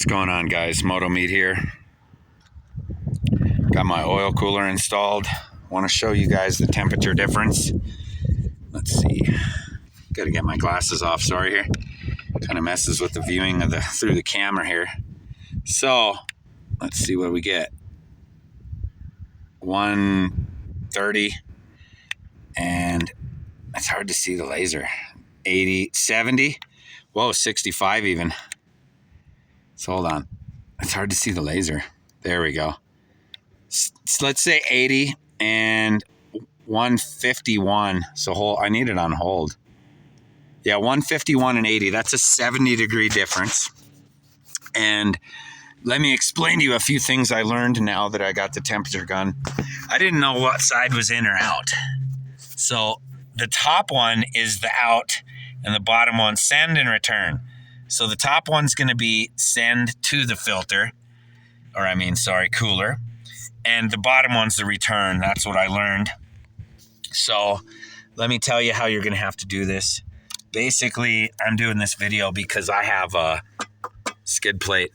What's going on, guys? Moto Meat here. Got my oil cooler installed. Want to show you guys the temperature difference. Let's see. Got to get my glasses off. Sorry here. Kind of messes with the viewing of through the camera here. So let's see what we get. 130, and it's hard to see the laser. 80, 70. Whoa, 65 even. So hold on. It's hard to see the laser. There we go. So let's say 80 and 151. So I need it on hold. Yeah, 151 and 80. That's a 70-degree difference. And let me explain to you a few things I learned now that I got the temperature gun. I didn't know what side was in or out. So the top one is the out, and the bottom one send and return. So the top one's going to be send to the filter, cooler. And the bottom one's the return. That's what I learned. So let me tell you how you're going to have to do this. Basically, I'm doing this video because I have a skid plate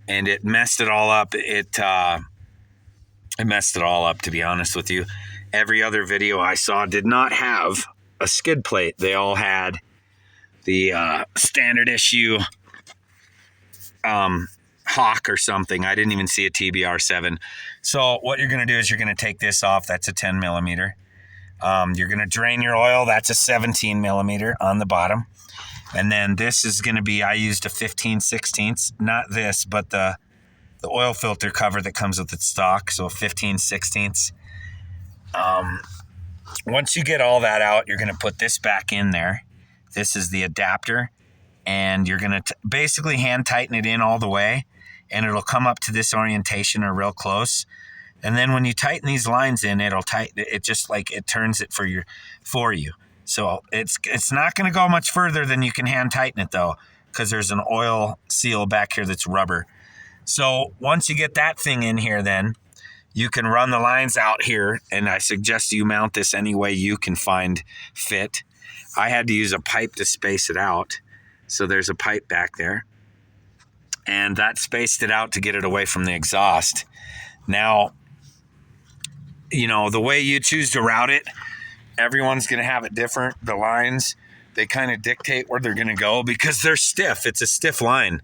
and it messed it all up. It messed it all up, to be honest with you. Every other video I saw did not have a skid plate. They all had the standard issue Hawk or something. I didn't even see a TBR7. So what you're going to do is you're going to take this off. That's a 10 millimeter. You're going to drain your oil. That's a 17 millimeter on the bottom. And then this is going to be, I used a 15/16, not this, but the oil filter cover that comes with its stock. So 15/16. Once you get all that out, you're going to put this back in there. This is the adapter, and you're going to basically hand tighten it in all the way, and it'll come up to this orientation or real close. And then when you tighten these lines in, it'll tighten it, just like it turns it for you. So it's not going to go much further than you can hand tighten it, though, because there's an oil seal back here that's rubber. So once you get that thing in here, then you can run the lines out here, and I suggest you mount this any way you can find fit. I had to use a pipe to space it out. So there's a pipe back there, and that spaced it out to get it away from the exhaust. Now, the way you choose to route it, everyone's going to have it different. The lines, they kind of dictate where they're going to go because they're stiff. It's a stiff line.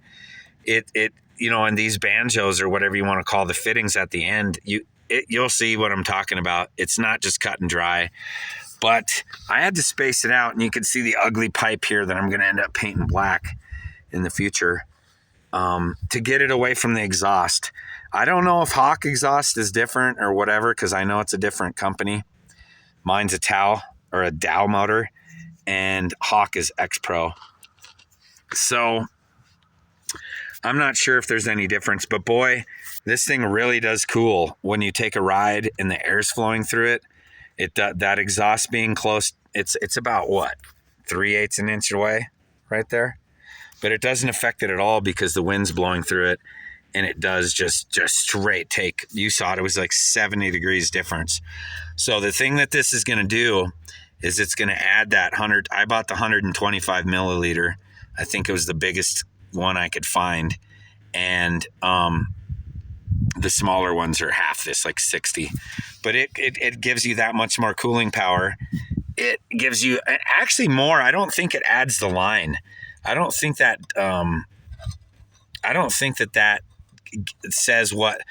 In these banjos or whatever you want to call the fittings at the end, you'll see what I'm talking about. It's not just cut and dry. But I had to space it out, and you can see the ugly pipe here that I'm going to end up painting black in the future to get it away from the exhaust. I don't know if Hawk exhaust is different or whatever, because I know it's a different company. Mine's a Dow motor, and Hawk is X-Pro. So I'm not sure if there's any difference, but boy, this thing really does cool when you take a ride and the air's flowing through it. That exhaust being close, it's about what, 3/8 an inch away right there, but it doesn't affect it at all because the wind's blowing through it, and it does just straight take. You saw it was like 70 degrees difference. So the thing that this is going to do is it's going to add that 100. I bought the 125 milliliter. I think it was the biggest one I could find, and the smaller ones are half this, like 60. But it gives you that much more cooling power. It gives you actually more. I don't think it adds the line. I don't think that says what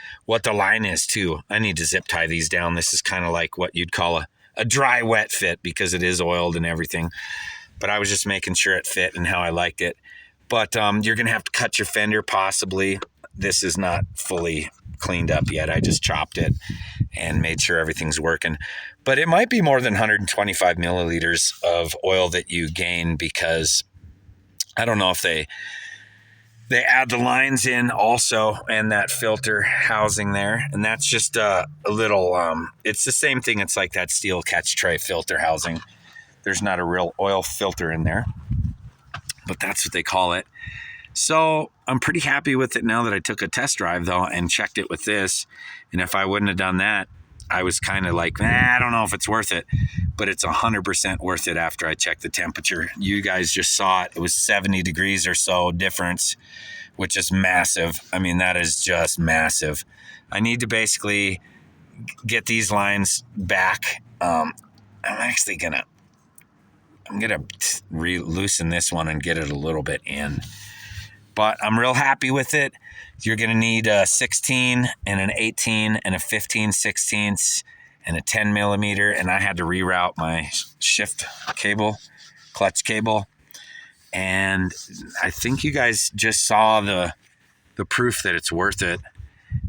the line is too. I need to zip tie these down. This is kind of like what you'd call a dry wet fit because it is oiled and everything. But I was just making sure it fit and how I liked it. But you're going to have to cut your fender possibly. This is not fully cleaned up yet. I just chopped it and made sure everything's working. But it might be more than 125 milliliters of oil that you gain, because I don't know if they add the lines in also, and that filter housing there. And that's just a little, it's the same thing. It's like that steel catch tray filter housing. There's not a real oil filter in there, but that's what they call it. So I'm pretty happy with it now that I took a test drive, though, and checked it with this. And if I wouldn't have done that, I was kind of like, I don't know if it's worth it. But it's 100% worth it after I checked the temperature. You guys just saw it. It was 70 degrees or so difference which is massive. I mean, that is just massive. I need to basically get these lines back. I'm gonna loosen this one and get it a little bit in, but I'm real happy with it. You're gonna need a 16 and an 18 and a 15/16 and a 10 millimeter, and I had to reroute my shift cable, clutch cable, and I think you guys just saw the proof that it's worth it.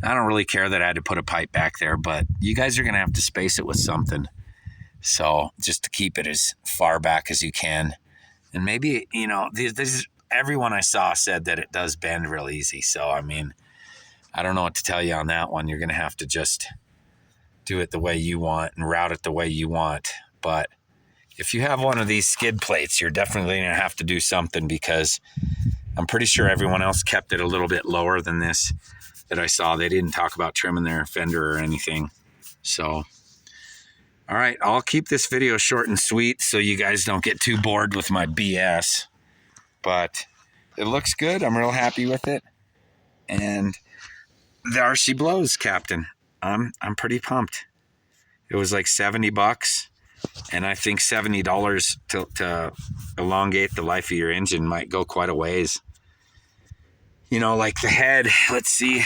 I don't really care that I had to put a pipe back there, but you guys are gonna have to space it with something. So just to keep it as far back as you can. And maybe, everyone I saw said that it does bend real easy. So, I mean, I don't know what to tell you on that one. You're going to have to just do it the way you want and route it the way you want. But if you have one of these skid plates, you're definitely going to have to do something, because I'm pretty sure everyone else kept it a little bit lower than this that I saw. They didn't talk about trimming their fender or anything. So, all right, I'll keep this video short and sweet so you guys don't get too bored with my BS. But it looks good. I'm real happy with it. And there she blows, Captain. I'm pretty pumped. It was like $70, and I think $70 to elongate the life of your engine might go quite a ways. Like the head, let's see.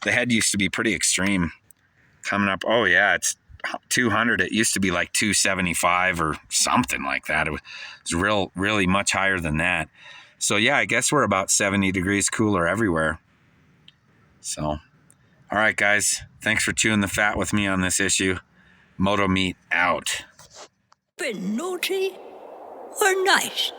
The head used to be pretty extreme. Coming up, oh yeah, it's 200. It used to be like 275 or something like that. It was really much higher than that. So yeah, I guess we're about 70 degrees cooler everywhere. So, all right, guys, thanks for chewing the fat with me on this issue. Moto Meat out. Been naughty or nice?